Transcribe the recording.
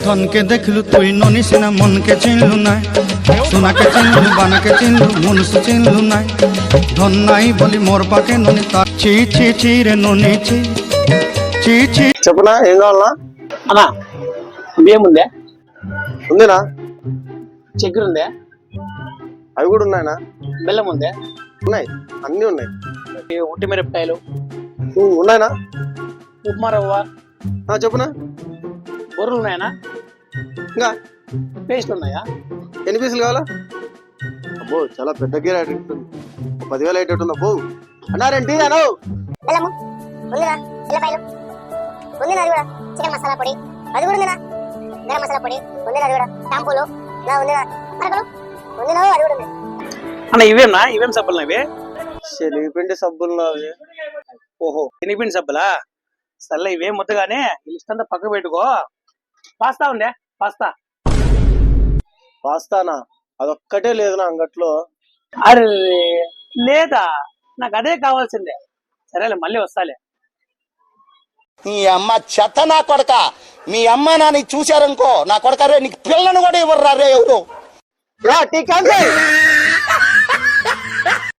ধনকে দেখলু তুই ননিসিনা মনকে চিনলু নাই, সোনাকে চিনলু বানাকে চিনলু মনুষ চিনলু নাই। ধন নাই বলি মোর পাকে ননি তা చీ చీ చీ రే నొని చీ చీ చీ. చెప్పునా ఏం కావాలనా? అన్నా బియ్యం ఉందే, ఉందినా? చక్కెర ఉందే, అవి కూడా ఉన్నాయనా? బెల్లం ఉందే, ఉన్నాయి, అన్ని ఉన్నాయి. ఉట్టి మిరపకాయలు ఉన్నాయనా? ఉప్మా రవ్వ, చెప్పునా? బొర్రలు ఉన్నాయనా? ఇంకా పేస్ట్ ఉన్నాయా? ఎన్ని పీసులు కావాలా? అబ్బో చాలా పెద్ద గీర 10,000 అయ్యేటట్టుంది. అబ్బో అన్నారేంటి అను? బెల్లము ఉందినా? ఎల్లపాయలు ఉందినా? అది కూడా చికెన్ మసాలా పొడి అది కూడా ఉందినా? గరం మసాలా పొడి ఉందినా? అది కూడా షాంపూలు ఉందినా? మరకలు ఉందినా? అది కూడా ఉంది. అన్న ఇవేనా? ఇవేం సబ్బులు ఇవి? శనిపిండి సబ్బులు అవి. ఓహో శనిపిండి సబ్బులా? సర్లే ఇవేం ముద్దగానే ఈ లిస్ట్ అంతా పక్కకు పెట్టుకో. పాస్తా ఉందే, పాస్తా. పాస్తానా? అదొక్కటే లేదు నా అంగట్లో. అరే లేదా, నాకు అదే కావాల్సిందే. సరేలే మళ్ళీ వస్తాలే. నీ అమ్మ చెత్త నా కొడక, మీ అమ్మ నాని చూశారనుకో నా కొడక రే నీకు పిల్లను కూడా ఇవ్వరు రే ఎవరు. టీ క్యాన్సిల్.